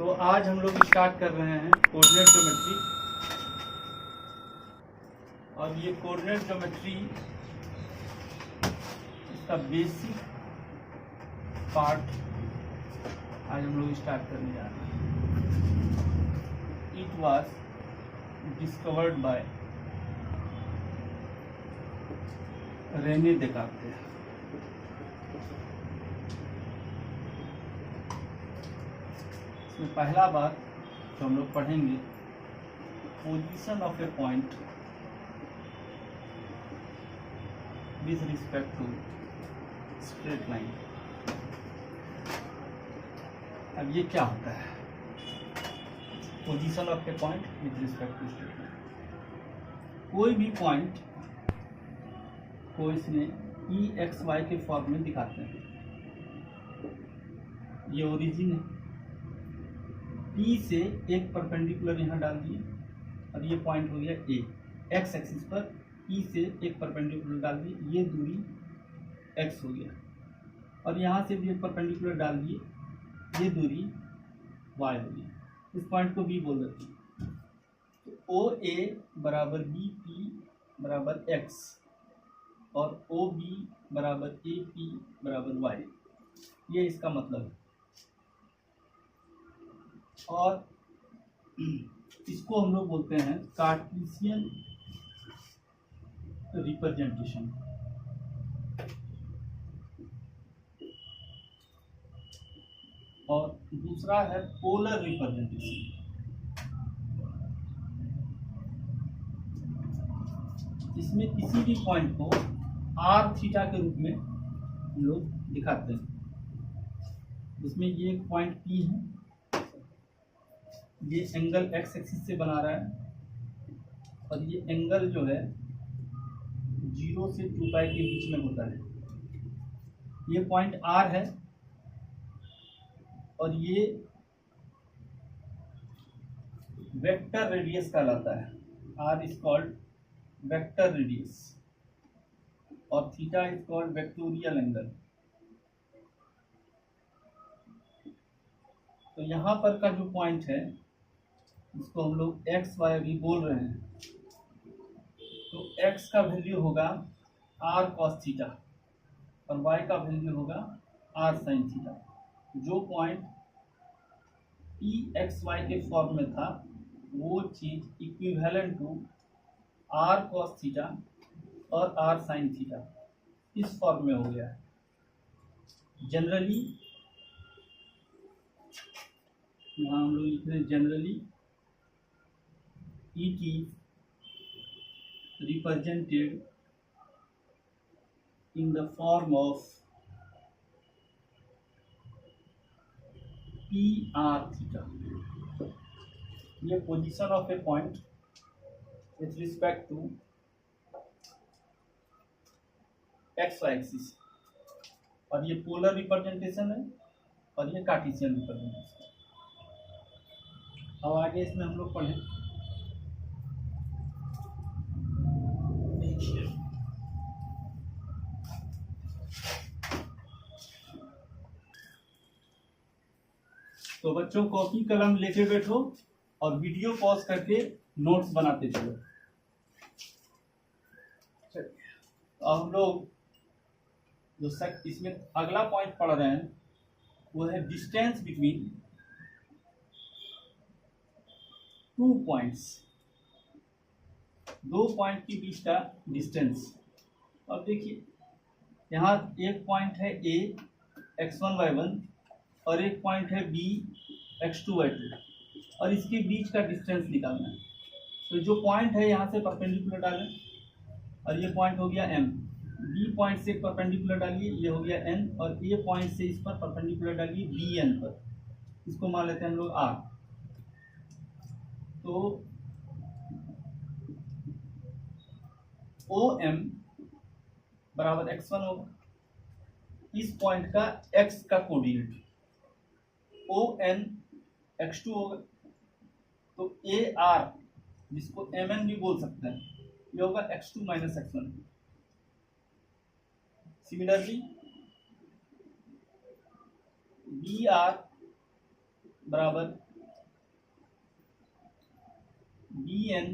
तो आज हम लोग स्टार्ट कर रहे हैं कोऑर्डिनेट ज्योमेट्री। और ये कोऑर्डिनेट ज्योमेट्री इसका बेसिक पार्ट आज हम लोग स्टार्ट करने जा रहे हैं। It was discovered by Rene Descartes. इसमें पहला बात जो हम लोग पढ़ेंगे, position of a point with respect to straight line. अब ये क्या होता है position of a point with respect to straight line? कोई भी पॉइंट को इसमें ई एक्स वाई के फॉर्म में दिखाते हैं। ये ओरिजिन है, पी से एक परपेंडिकुलर यहाँ डाल दिए और ये पॉइंट हो गया ए। एक्स एक्सिस पर पी से एक परपेंडिकुलर डाल दिए, ये दूरी एक्स हो गया। और यहाँ से भी एक परपेंडिकुलर डाल दिए, ये दूरी वाई हो गया। इस पॉइंट को बी बोल देते हैं। तो ओ ए बराबर बी पी बराबर एक्स और ओ बी बराबर ए पी बराबर वाई, ये इसका मतलब है। और इसको हम लोग बोलते हैं कार्टेशियन रिप्रेजेंटेशन। और दूसरा है पोलर रिप्रेजेंटेशन। इसमें किसी भी पॉइंट को आर थीटा के रूप में हम लोग दिखाते हैं। जिसमें ये एक पॉइंट पी है, ये एंगल एक्स एक्सिस से बना रहा है और ये एंगल जो है 0 से 2 पाई के बीच में होता है। ये पॉइंट आर है और ये वेक्टर रेडियस कहलाता है। R is called vector radius और theta is called vectorial angle. तो यहाँ पर का जो पॉइंट है इसको हम लोग एक्स वाई भी बोल रहे हैं। तो एक्स का वैल्यू होगा आर कॉस थीटा और वाई का वैल्यू होगा आर साइन थीटा। जो पॉइंट पी एक्स वाई के फॉर्म में था वो चीज equivalent to r cos theta और आर साइन थीटा इस फॉर्म में हो गया है। जनरली यहाँ हम लोग लिख रहे हैं generally it is represented in the form of PR theta. ये position of a point with respect to XY axis और ये polar representation है और ये कार्टेशियन रिप्रेजेंटेशन। अब आगे इसमें हम लोग पढ़ें। तो बच्चों कॉपी कलम लेके बैठो और वीडियो पॉज करके नोट्स बनाते चलो। तो हम लोग जो इसमें अगला पॉइंट पढ़ रहे हैं वो है डिस्टेंस बिटवीन टू पॉइंट्स। दो पॉइंट के बीच का डिस्टेंस। अब देखिए यहाँ एक पॉइंट है ए x1y1 और एक पॉइंट है बी x2y2 और इसके बीच का डिस्टेंस निकालना है। तो जो पॉइंट है यहाँ से परपेंडिकुलर डालें और ये पॉइंट हो गया m। बी पॉइंट से परपेंडिकुलर डालिए, ये हो गया n और ए पॉइंट से इस पर परपेंडिकुलर डालिए bn पर। इसको मान लेते हैं हम लोग r। तो OM बराबर x1 होगा। इस पॉइंट का x का कोऑर्डिनेट ON x2 होगा। तो AR जिसको MN भी बोल सकते हैं ये होगा x2 minus x1। Similarly BR बराबर B N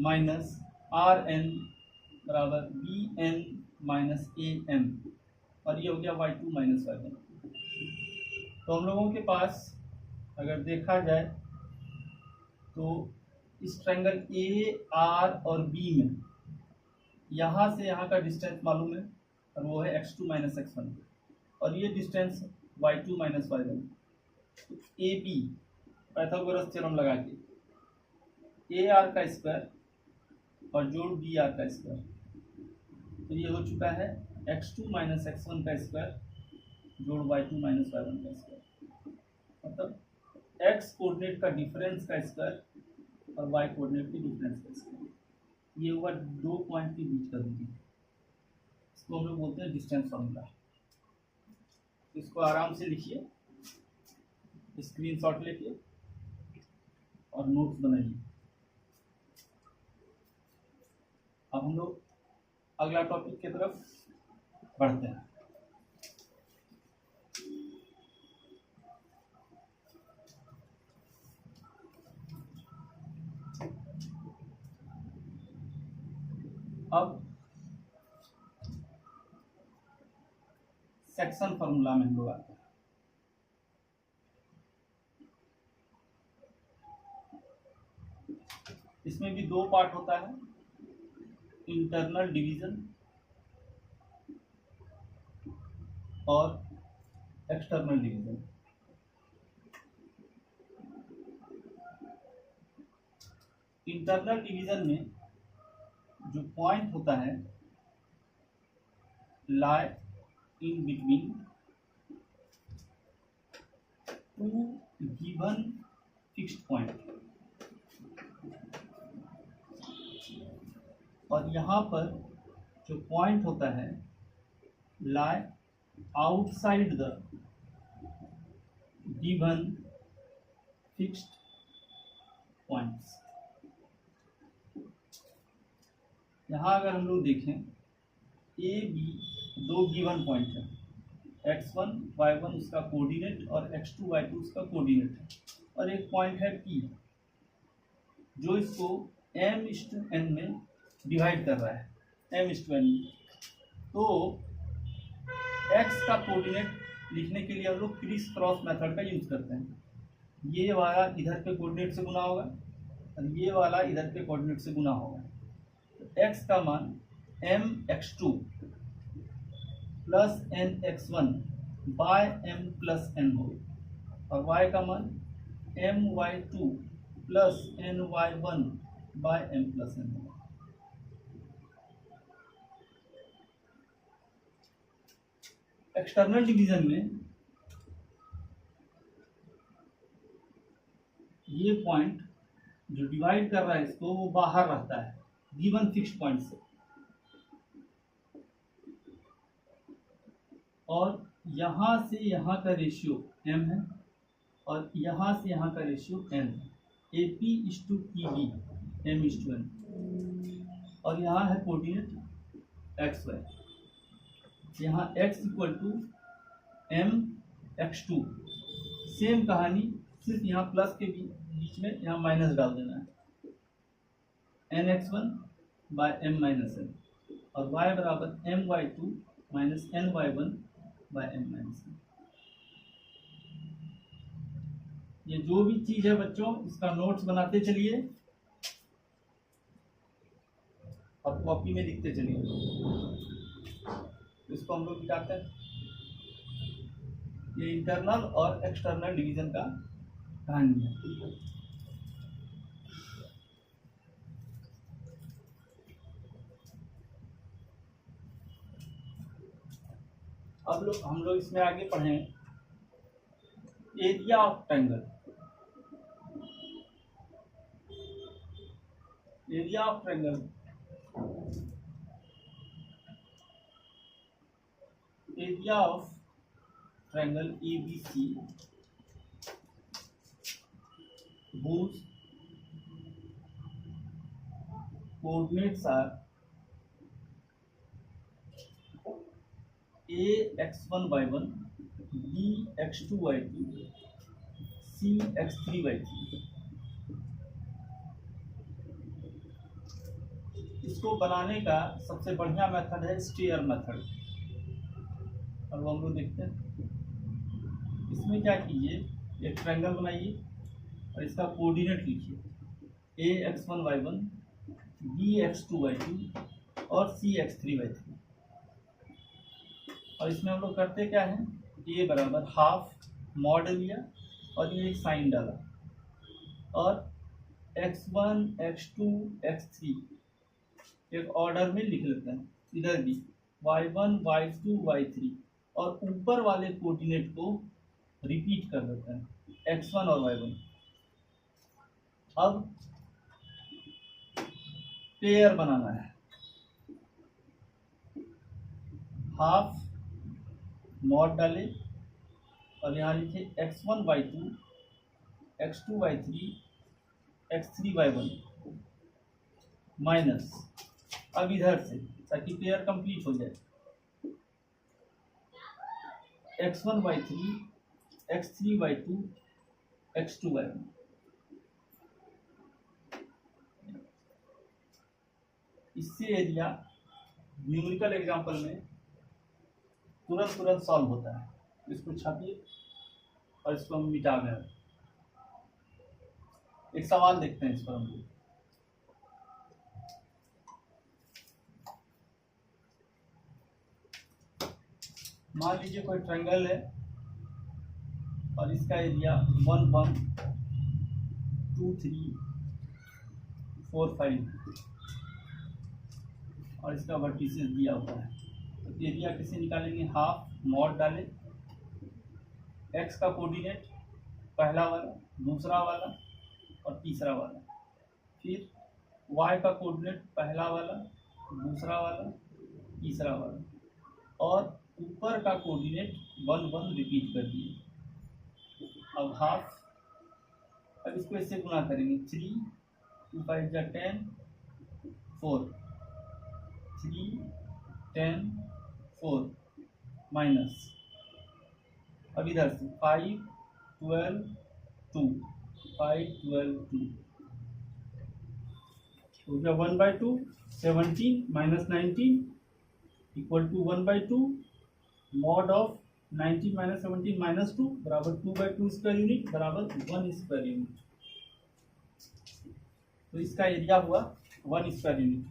minus R N बराबर B N minus A M, और ये हो गया y2 माइनस y1। तो हम लोगों के पास अगर देखा जाए तो इस ट्रायंगल ए आर और बी में यहाँ से यहाँ का डिस्टेंस मालूम है, और वो है x2 माइनस x1, और ये डिस्टेंस y2 माइनस y1। A b Pythagoras theorem लगा के ए आर का स्क्वायर और जोड़ बी आर का स्क्वायर, तो ये हो चुका है x2 माइनस x1 का स्क्वायर जोड़ y2 माइनस y1 का स्क्वायर, मतलब x कोऑर्डिनेट का डिफरेंस का स्क्वायर और y कोऑर्डिनेट के डिफरेंस का स्क्वायर। ये हुआ दो पॉइंट के बीच का दूरी, इसको हम लोग बोलते हैं डिस्टेंस फॉर्मूला। इसको आराम से लिखिए, स्क्रीनशॉट लेके और नोट्स बनाइए। अब हम लोग अगला टॉपिक की तरफ बढ़ते हैं। अब सेक्शन फॉर्मूला में हम लोग आते हैं। इसमें भी दो पार्ट होता है, इंटरनल डिवीजन और एक्सटर्नल डिवीजन। इंटरनल डिवीजन में जो पॉइंट होता है lie in between two given fixed point, और यहाँ पर जो पॉइंट होता है lie outside the given fixed points. यहाँ अगर हम लोग देखें ए बी दो गिवन पॉइंट है, x1 y1 उसका कोऑर्डिनेट और x2 y2 उसका कोऑर्डिनेट है, और एक पॉइंट है P जो इसको m/n में डिवाइड कर रहा है, m/n में। तो x का कोऑर्डिनेट लिखने के लिए हम लोग क्रिस क्रॉस मेथड का यूज करते हैं। ये वाला इधर के कोऑर्डिनेट से गुना होगा और ये वाला इधर के कोऑर्डिनेट से गुना होगा। x का मान mx2 plus nx1 by m plus n हो, और y का मान my2 plus ny1 by m plus n हो। एक्सटर्नल डिवीजन में ये पॉइंट जो डिवाइड कर रहा है इसको वो बाहर रहता है गिवन फिक्स्ड पॉइंट से, और यहाँ से यहाँ का रेशियो m है और यहाँ से यहाँ का रेशियो n है, AP/PB m/n, और यहाँ है कोऑर्डिनेट xy। यहाँ x equal to mx2, same कहानी, सिर्फ यहाँ प्लस के बीच में यहाँ माइनस डाल देना है, nx1 by m minus n, और y बराबर my2 minus ny1 by m minus n। ये जो भी चीज है बच्चों इसका नोट्स बनाते चलिए और कॉपी में लिखते चलिए। इसको हम लोग दिखाते हैं, ये इंटरनल और एक्सटर्नल डिवीजन का कहानी है। अब हम लोग इसमें आगे पढ़ें area of triangle. Area of triangle ABC whose coordinates are A x1 y1, B x2 y2, C x3 y3, इसको बनाने का सबसे बढ़िया मेथड है स्टेयर मेथड। अब हम लोग देखते हैं इसमें क्या कीजिए, एक ट्रायंगल बनाइए और इसका कोऑर्डिनेट लिखिए ax1y1 bx2y2 और cx3y3। और इसमें हम लोग करते क्या है, a बराबर हाफ मॉड लिया और ये एक साइन डाला और x1 x2 x3 एक ऑर्डर में लिख लेते हैं, इधर भी y1 y2 y3 और ऊपर वाले कोऑर्डिनेट को रिपीट कर देते हैं x1 और y1। अब पेयर बनाना है, हाफ मॉड डाले और यहाँ लिखे x1 y2 x2 y3 x3 y1 minus, अब इधर से ताकि पेयर कंप्लीट हो जाए, x1 y3 x3 y2 x2 y1। इससे एरिया न्यूमेरिकल एग्जांपल में तुरंत सॉल्व होता है। इसको छापिए और इसको हम मिटा दें। एक सवाल देखते हैं इस पर हम लोग। मान लीजिए कोई ट्रायंगल है और इसका एरिया 1 1 2 3 4 5 और इसका वर्टिसेस दिया हुआ है। तो एरिया कैसे निकालेंगे, हाफ मॉड डालें, एक्स का कोऑर्डिनेट पहला वाला, दूसरा वाला और तीसरा वाला, फिर वाई का कोऑर्डिनेट पहला वाला, दूसरा वाला, तीसरा वाला और ऊपर का कोऑर्डिनेट 1 1 रिपीट कर दिए। अब हाफ, अब इसको इससे गुना करेंगे, 3 2 5 10 4 3 10 4 माइनस, अब इधर से 5 12 2 5 12 2 हो गया 1/2 17 minus 19 equal to 1/2 mod of 19 minus 17 minus 2 बराबर 2/2 स्क्वायर यूनिट बराबर 1 स्क्वायर यूनिट। तो इसका एरिया हुआ 1 स्क्वायर यूनिट।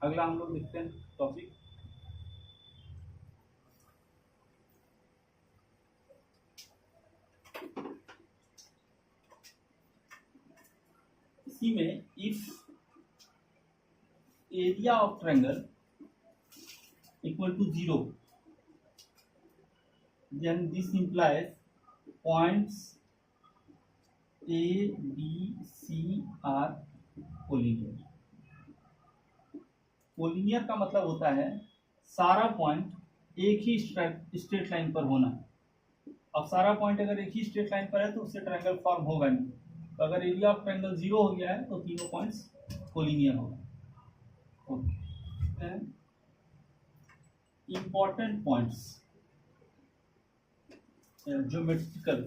अगला हम लोग देखते हैं टॉपिक, इसी में if area of triangle equal to 0 then this implies points A B C are collinear। Collinear का मतलब होता है सारा पॉइंट एक ही स्ट्रेट लाइन पर होना। अब सारा पॉइंट अगर एक ही स्ट्रेट लाइन पर है तो उससे ट्रायंगल फॉर्म होगा नहीं। तो अगर एरिया ऑफ ट्रायंगल 0 हो गया है तो तीनों पॉइंट्स कोलिनियर होगा। Okay, important points, geometrical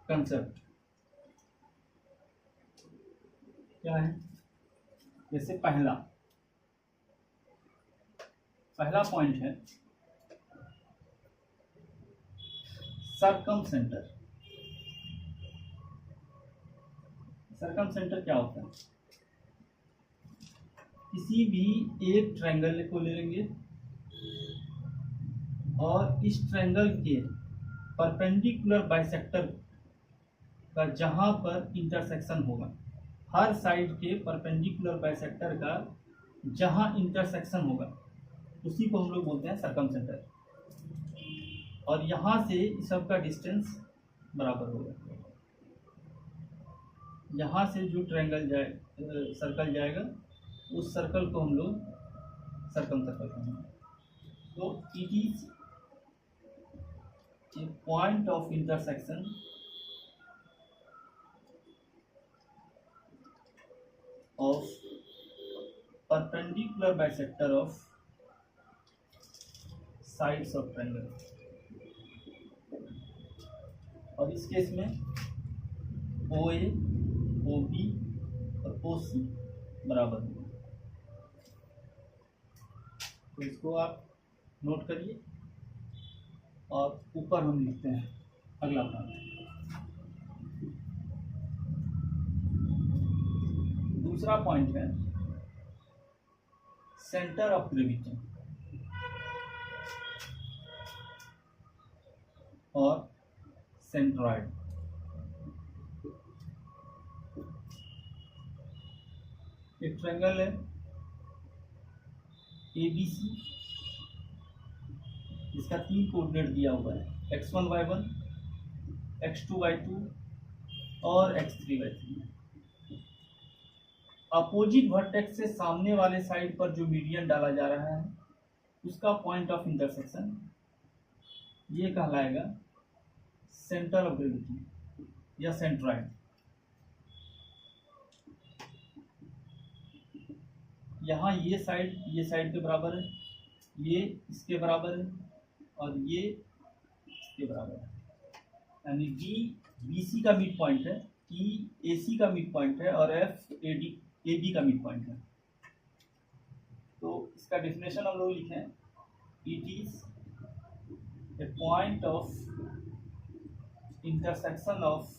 concept क्या है, जैसे पहला पॉइंट है सर्कम सेंटर। सर्कम सेंटर क्या होता है, किसी भी एक ट्रायंगल को ले लेंगे और इस ट्रायंगल के परपेंडिकुलर बाइसेक्टर का जहां पर इंटरसेक्शन होगा, हर साइड के परपेंडिकुलर बाइसेक्टर का जहां इंटरसेक्शन होगा उसी को हम लोग बोलते हैं सर्कम सेंटर। और यहां से सबका डिस्टेंस बराबर होगा। यहाँ से जो ट्रायंगल सर्कल जाएगा उस सर्कल को हम लोग सर्कम सर्कल कहेंगे। तो it is a point of intersection of perpendicular bisector of sides of triangle. और इस केस में ओ ए, ओ बी और ओ सी बराबर होगा। तो इसको आप नोट करिए और ऊपर हम लिखते हैं अगला पॉइंट। दूसरा पॉइंट है सेंटर ऑफ ग्रेविटी और सेंट्रॉइड। एक ट्रायंगल है ABC, इसका 3 कोऑर्डिनेट दिया हुआ है x1 y1, x2 y2 और x3 y3। अपोजिट वर्टेक्स से सामने वाले साइड पर जो मीडियन डाला जा रहा है उसका पॉइंट ऑफ इंटरसेक्शन ये कहलाएगा सेंटर ऑफ ग्रेविटी या सेंट्रॉइड। यहाँ ये साइड के बराबर है, ये इसके बराबर है और ये इसके बराबर है, यानी BC का मिड पॉइंट है, AC का मिड पॉइंट है और AB का मिड पॉइंट है। तो इसका डेफिनेशन हम लोग लिखें, it is a point of intersection of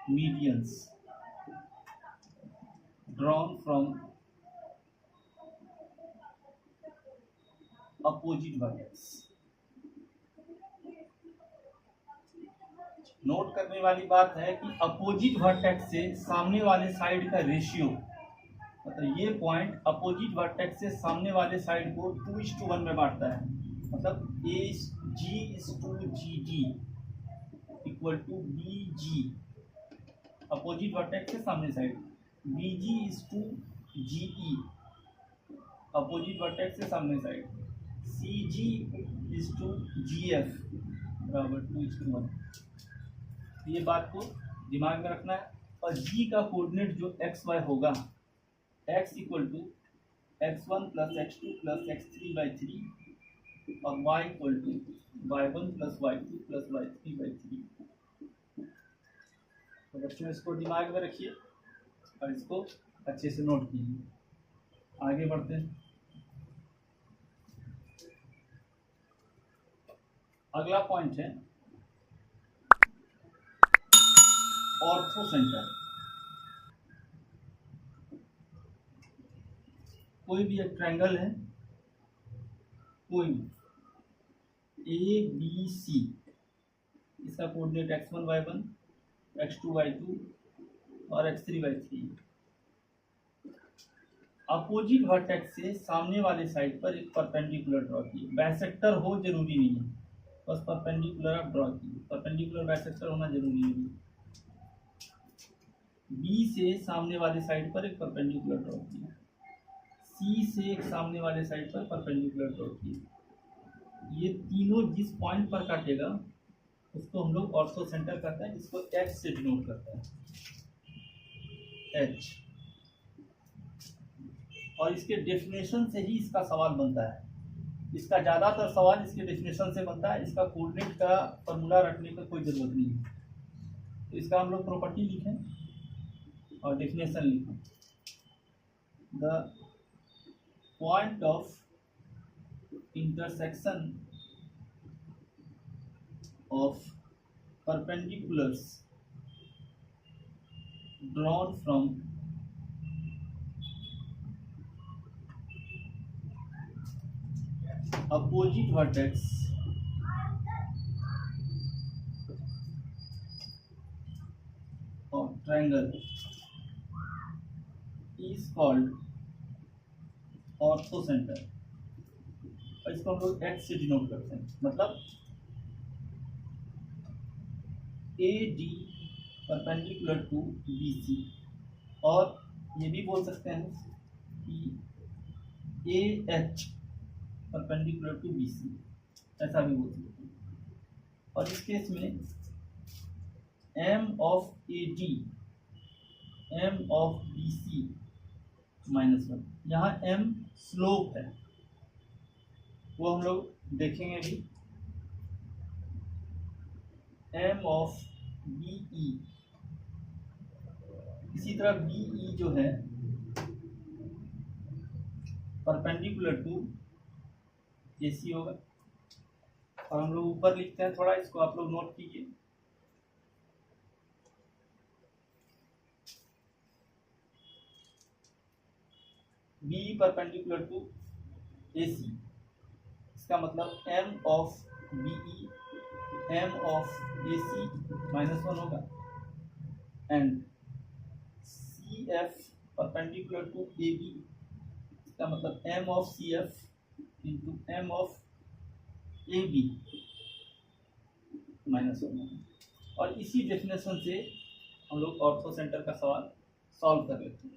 medians drawn from opposite vertex। Note करने वाली बात है कि अपोजिट वर्टेक्स से सामने वाले साइड का रेशियो, मतलब ये पॉइंट अपोजिट वर्टेक्स से सामने वाले साइड को 2:1 में बांटता है, मतलब G/GD equal to BG। Opposite vertex से सामने साइड BG/GE, अपोजिट वर्टेक्स से सामने साइड CG/GF बराबर 2:1। ये बात को दिमाग में रखना है। और G का कोऑर्डिनेट जो XY होगा, x equal to x1 plus x2 plus x3/3 और y equal to y1 plus y2 plus y3/3। तो बच्चों इसको दिमाग में रखिए और इसको अच्छे से नोट कीजिए। आगे बढ़ते हैं। अगला पॉइंट है ऑर्थो सेंटर। कोई भी एक ट्रायंगल है, कोई भी ABC, इसका coordinate x1 y1, x2 y2 और x3 y3। अपोजिट वर्टेक्स से सामने वाले साइड पर एक परपेंडिकुलर ड्रॉ कीजिए। बाइसेक्टर हो जरूरी नहीं है, बस परपेंडिकुलर आप ड्रॉ कीजिए। परपेंडिकुलर बाइसेक्टर होना जरूरी नहीं है। B से सामने वाले साइड पर एक परपेंडिकुलर ड्रॉ कीजिए, C से एक सामने वाले साइड पर परपेंडिकुलर ड्रॉ कीजिए। ये तीनों जिस पॉइंट पर काटेगा उसको हम लोग ऑर्थो सेंटर कहते हैं, जिसको H से डिनोट करते हैं, H। और इसके डेफिनेशन से ही इसका सवाल बनता है। इसका ज़्यादातर सवाल इसके डेफिनेशन से बनता है, इसका कोऑर्डिनेट का फॉर्मूला रखने का कोई ज़रूरत नहीं है। तो इसका हम लोग प्रॉपर्टी लिखें और डेफिनेशन लिखें। The point of intersection of perpendiculars drawn from opposite vertex of triangle is called orthocenter। और इसको हम लोग H से डिनोट करते हैं, मतलब AD परपेंडिकुलर टू BC। और ये भी बोल सकते हैं कि AH परपेंडिकुलर टू BC, ऐसा भी बोल सकते हैं। और इस केस में M of AD M of BC -1। यहाँ M स्लोप है, वो हम लोग देखेंगे भी एम ऑफ बी ई, इसी तरह बी ई जो है परपेंडिकुलर टू ए सी होगा। और हम लोग ऊपर लिखते हैं, थोड़ा इसको आप लोग नोट कीजिए। B perpendicular to A C, इसका मतलब M of B E M of A C -1 होगा, and C F perpendicular to A B, इसका मतलब M of C F into M of A B -1 होगा। और इसी डेफिनेशन से हम लोग ऑर्थो सेंटर का सवाल सॉल्व कर लेते हैं।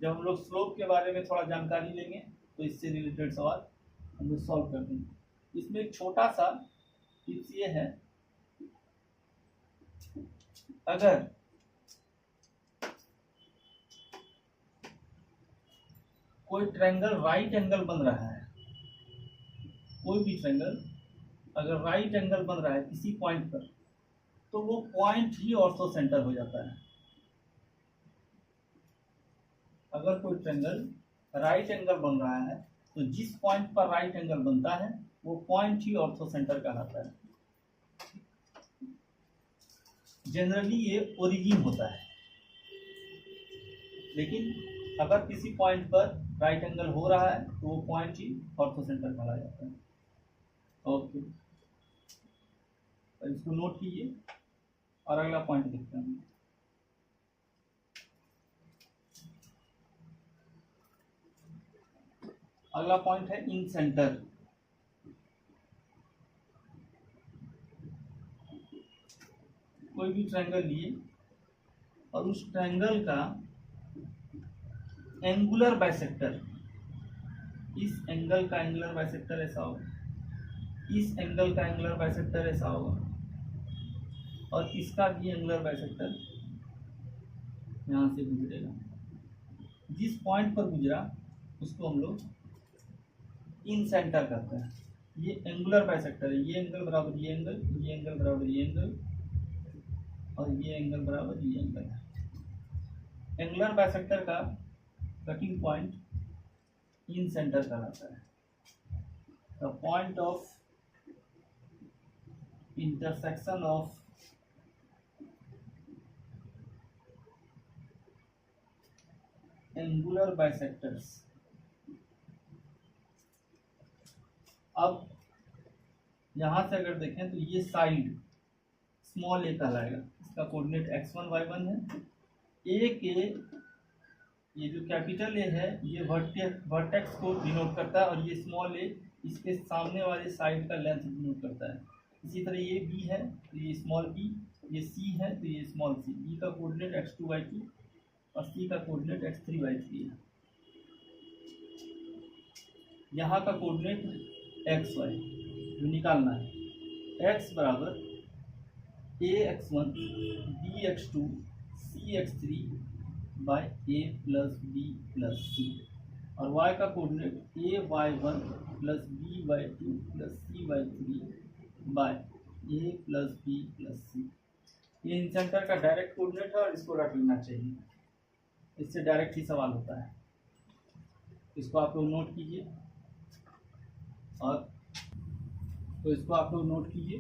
जब हम लोग स्लोप के बारे में थोड़ा जानकारी लेंगे तो इससे रिलेटेड सवाल हम लोग सॉल्व कर देंगे। इसमें एक छोटा सा टिप्स ये है, अगर कोई ट्रायंगल राइट एंगल बन रहा है, कोई भी ट्रायंगल अगर राइट एंगल बन रहा है किसी पॉइंट पर, तो वो पॉइंट ही ऑर्थो सेंटर हो जाता है। अगर कोई ट्रायंगल राइट एंगल बन रहा है तो जिस पॉइंट पर राइट एंगल बनता है वो पॉइंट ही ऑर्थो सेंटर कहलाता है। जनरली ये ओरिजिन होता है, लेकिन अगर किसी पॉइंट पर राइट एंगल हो रहा है तो वो पॉइंट ही ऑर्थो सेंटर कहा जाता है। ओके, तो इसको नोट कीजिए और अगला पॉइंट देखते हैं। अगला पॉइंट है इन सेंटर। कोई भी ट्रायंगल लिए और उस ट्रायंगल का एंगुलर बाइसेक्टर, इस एंगल का एंगुलर बाइसेक्टर ऐसा होगा, इस एंगल का एंगुलर बाइसेक्टर ऐसा होगा, और इसका भी एंगुलर बाइसेक्टर यहाँ से गुजरेगा। जिस पॉइंट पर गुजरा उसको हम लोग इन सेंटर कहते हैं। ये एंगुलर बाइसेक्टर है, ये एंगल बराबर ये एंगल, ये एंगल बराबर ये एंगल, और ये एंगल बराबर ये एंगल है। एंगुलर बाइसेक्टर का कटिंग पॉइंट इन सेंटर कहलाता है। The point of intersection of angular bisectors. अब यहां से अगर देखें तो ये साइड स्मॉल ए कहलाएगा, इसका कोऑर्डिनेट x1 y1 है। ए के ये जो कैपिटल ए है ये वर्टेक्स को डिनोट करता है, और ये स्मॉल ए इसके सामने वाले साइड का लेंथ डिनोट करता है। इसी तरह ये बी है तो ये स्मॉल बी, ये सी है तो ये स्मॉल सी। बी का कोऑर्डिनेट x2 y2 और सी का कोऑर्डिनेट x3 y3 है। यहाँ का कोऑर्डिनेट एक्स वाई जो निकालना है, x बराबर ax1 bx2 cx3 by a plus b plus c, और y का coordinate ay1 plus by2 plus cy3 by a plus b plus c। ये इन सेंटर का डायरेक्ट कोऑर्डिनेट है और इसको रख लेना चाहिए, इससे डायरेक्ट ही सवाल होता है। इसको आप लोग नोट कीजिए, और तो इसको आप लोग नोट कीजिए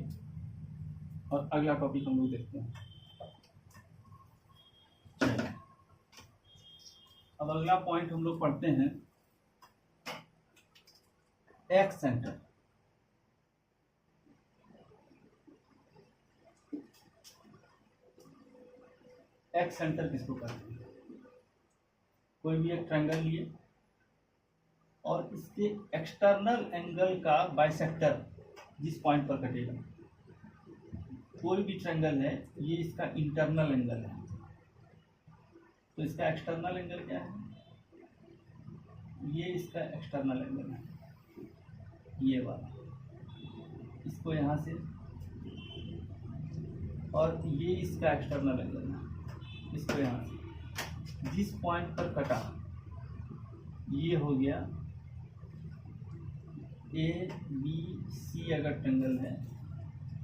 और अगला टॉपिक हम लोग देखते हैं। अब अगला पॉइंट हम लोग पढ़ते हैं एक्स सेंटर। एक्स सेंटर किसको कहते हैं? कोई भी एक ट्रायंगल लिए और इसके एक्सटर्नल एंगल का बाइसेक्टर जिस पॉइंट पर कटेगा, कोई भी ट्रायंगल है ये इसका इंटरनल एंगल है, तो इसका एक्सटर्नल एंगल क्या है? ये इसका एक्सटर्नल एंगल है, ये वाला, इसको यहाँ से, और ये इसका एक्सटर्नल एंगल है, इसको यहाँ से जिस पॉइंट पर कटा ये हो गया ए बी सी। अगर ट्रायंगल है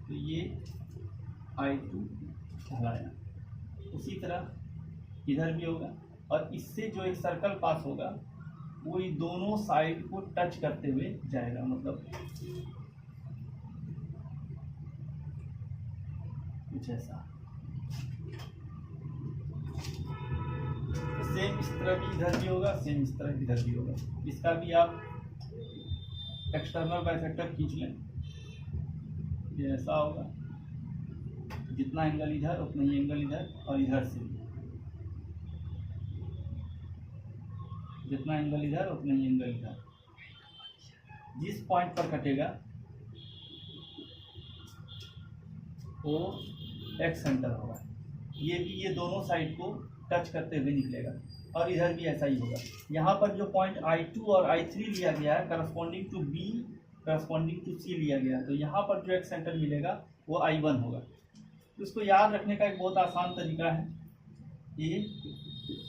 तो ये I2 कहलाया। उसी तरह इधर भी होगा, और इससे जो एक सर्कल पास होगा वो ये दोनों साइड को टच करते हुए जाएगा, मतलब कुछ ऐसा। सेम इस तरह भी इधर भी होगा, सेम इस तरह इधर भी होगा। इसका भी आप एक्सटर्नल बाइसेक्टर खींच लें, ये ऐसा होगा, जितना एंगल इधर उतना ही एंगल इधर, और इधर से जितना एंगल इधर उतना ही एंगल इधर। जिस पॉइंट पर कटेगा वो एक्स सेंटर होगा। ये भी ये दोनों साइड को टच करते हुए निकलेगा, और इधर भी ऐसा ही होगा। यहाँ पर जो पॉइंट I2 और I3 लिया गया है corresponding to B corresponding to C लिया गया है, तो यहाँ पर जो एक्स सेंटर मिलेगा वो I1 होगा। तो इसको याद रखने का एक बहुत आसान तरीका है,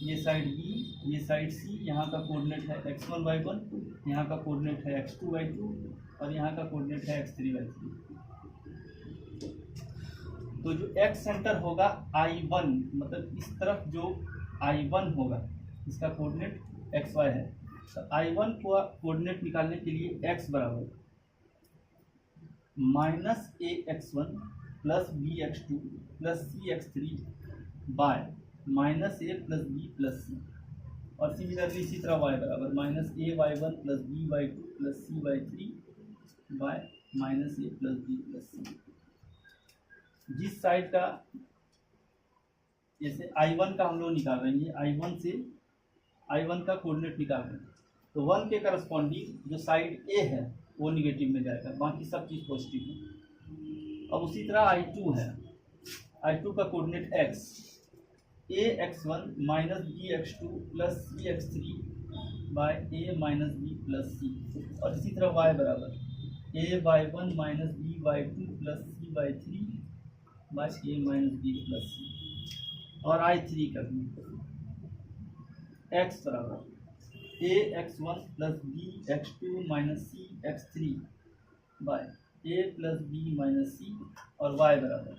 ये साइड B, ये साइड C, यहाँ का कोऑर्डिनेट है x1 y1, यहाँ का कोऑर्डिनेट है x2 y2, और यहाँ का कोऑर्डिनेट है x3 y3। तो जो x सेंटर होगा I1, मतलब इस तरफ जो I1 होगा इसका कोऑर्डिनेट xy है, तो I1 को कोऑर्डिनेट निकालने के लिए x बराबर -ax1 plus bx2 plus cx3 by -a plus b plus c, और सिमिलरली इसी तरह y बराबर -ay1 plus by2 plus cy3 by -a plus b plus c। जिस साइड का, जैसे I1 का हम लोग निकाल रहे हैं, I1 से I1 का कोऑर्डिनेट निकाल रहे हैं, तो 1 के करस्पॉन्डिंग जो साइड A है वो निगेटिव में जाएगा, बाकी सब चीज़ पॉजिटिव है। अब उसी तरह I2 है, I2 का coordinate x, ax1 minus bx2 plus cx3 by a minus b plus c, और इसी तरह y बराबर ay1 minus by2 plus c/3 by a minus b plus c, और I3 का भी x बराबर ax1 plus bx2 minus cx3 by a plus b minus c, और y बराबर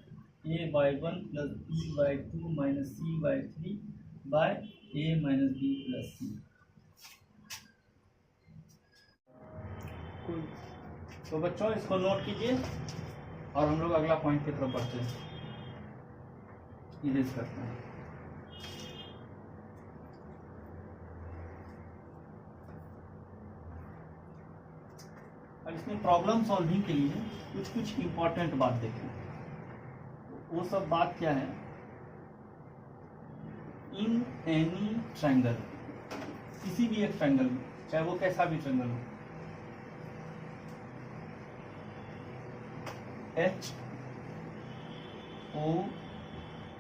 ay1 plus by2 minus c/3 by a minus b plus c। तो बच्चों इसको note कीजिए, और हम लोग अगला पॉइंट की तरफ बढ़ते हैं, इरेज करते हैं। अब इसमें प्रॉब्लम सॉल्विंग के लिए कुछ इम्पोर्टेंट बात देखें। वो सब बात क्या है, इन एनी ट्रायंगल, किसी भी एक ट्रायंगल में, चाहे वो कैसा भी ट्रायंगल हो, H O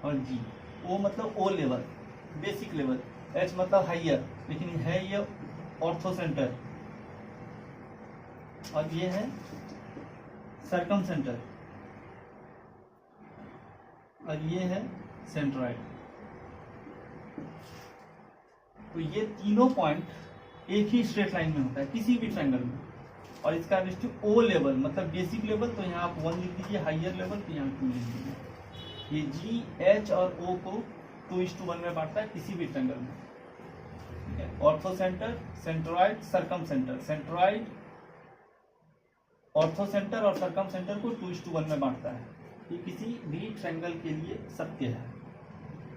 और G, O मतलब O level, basic level, H मतलब हाइयर, लेकिन है ये ऑर्थो सेंटर, और ये है सर्कम सेंटर, और ये है सेंट्रॉइड। तो ये तीनों पॉइंट एक ही स्ट्रेट लाइन में होता है किसी भी ट्रायंगल में, और इसका डिस्ट्रिक्ट O लेवल मतलब बेसिक लेवल, तो यहाँ आप 1 लिख दीजिए, हाइयर लेवल तो यहाँ 2 लिख दीजिए। ये G, H और O को 2:1 में बांटता है किसी भी ट्रायंगल में, ठीक है। Ortho centre, centroid, circum centre, centroid, ortho centre और सर्कम सेंटर को 2:1 में बांटता है। ये किसी भी ट्रायंगल के लिए सत्य है।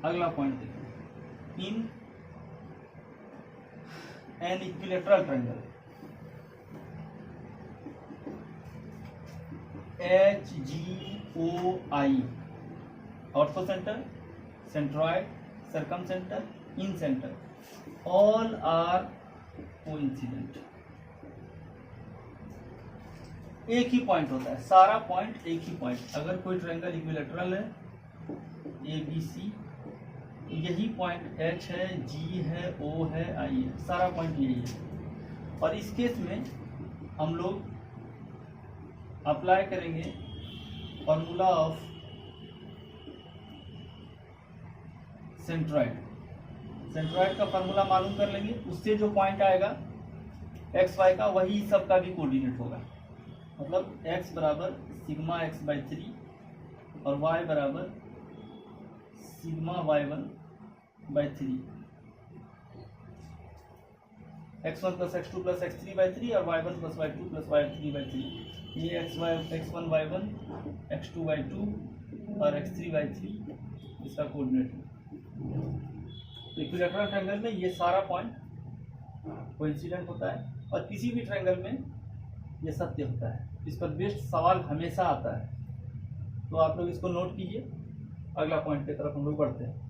अगला पॉइंट देखिए, in an equilateral triangle HGOI, orthocentre, centroid, circumcentre, incentre, all are coincident. एक ही पॉइंट होता है, सारा पॉइंट एक ही पॉइंट। अगर कोई ट्रायंगल इक्विलैटरल है ABC, यही पॉइंट H है, G है, O है, I है, सारा पॉइंट यही है। और इस केस में हम लोग अप्लाई करेंगे फॉर्मूला ऑफ सेंट्रॉइड। सेंट्रॉइड का फॉर्मूला मालूम कर लेंगे, उससे जो पॉइंट आएगा एक्स वाई का, वही सबका भी कोऑर्डिनेट होगा। मतलब x बराबर सिग्मा x/3 और y बराबर sigma y1 by 3, x1 plus x2 plus x3 by 3 और y1 plus y2 plus y3 by 3। ये x1 y1 x2 y2 और x3 y3 इसका कोऑर्डिनेट है। तो इक्विलैटरल ट्रायंगल में ये सारा पॉइंट कोइंसिडेंट होता है और किसी भी ट्रायंगल में ये सत्य होता है। इस पर बेस्ड सवाल हमेशा आता है, तो आप लोग इसको नोट कीजिए। अगला पॉइंट की तरफ हम लोग बढ़ते हैं।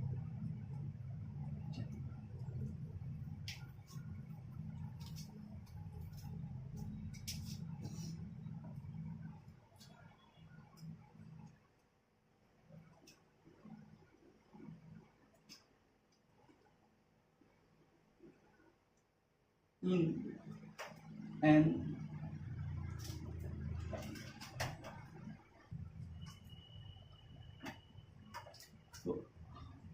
इन एन तो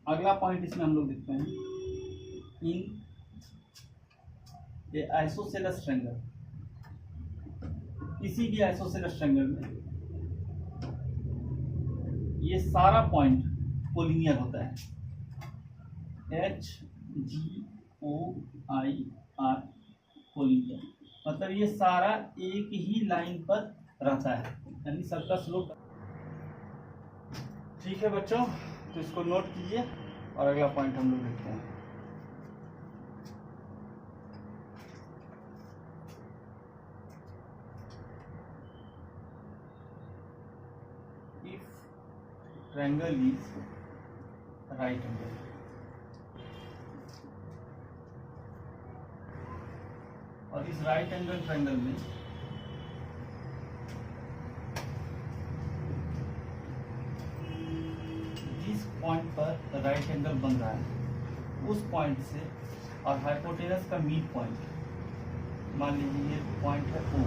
अगला पॉइंट इसमें हम लोग देखते हैं, इन ए आइसोसेलेस ट्रायंगल, किसी भी आइसोसेलेस ट्रायंगल में ये सारा पॉइंट कोलिनियर होता है। HGOIR कोलिनियर मतलब ये सारा एक ही लाइन पर रहता है, यानी सबका स्लोप। ठीक है बच्चों, तो इसको नोट कीजिए और अगला पॉइंट हम लोग देखते हैं। If triangle is right angle, और इस राइट एंगल ट्रायंगल में जिस पॉइंट पर राइट एंगल बन रहा है उस पॉइंट से और हाइपोटेनस का मिड पॉइंट, मान लीजिए ये पॉइंट है O,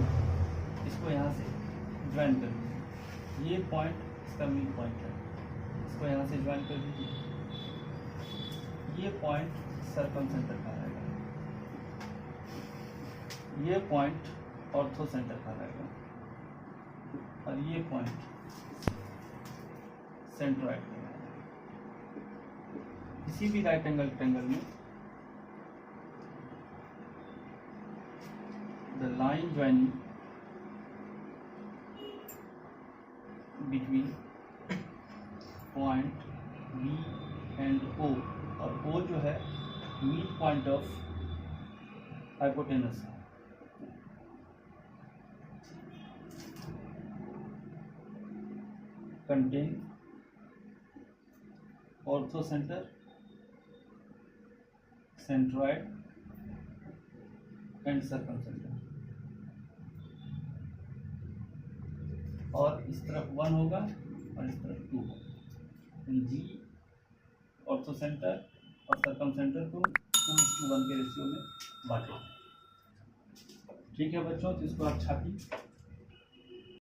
इसको यहाँ से ज्वाइन कर दीजिए। ये पॉइंट इसका मिड पॉइंट है, इसको यहाँ से ज्वाइन कर दीजिए। ये पॉइंट सर्कम सेंटर का रहेगा, ये पॉइंट ऑर्थो सेंटर का रहेगा और ये पॉइंट सेंट्रॉइड का रहेगा। किसी भी राइट एंगल ट्रायंगल में the line joining between point B and O, और O जो है मिड पॉइंट ऑफ हाइपोटेनस है, contain ortho center, centroid and circumcenter। और इस तरफ 1 होगा और इस तरफ 2 होगा। G ऑर्थो सेंटर और सर्कमसेंटर को 2:1 के रेशियो में बांटे। ठीक है बच्चों, तो इसको आप छापिए।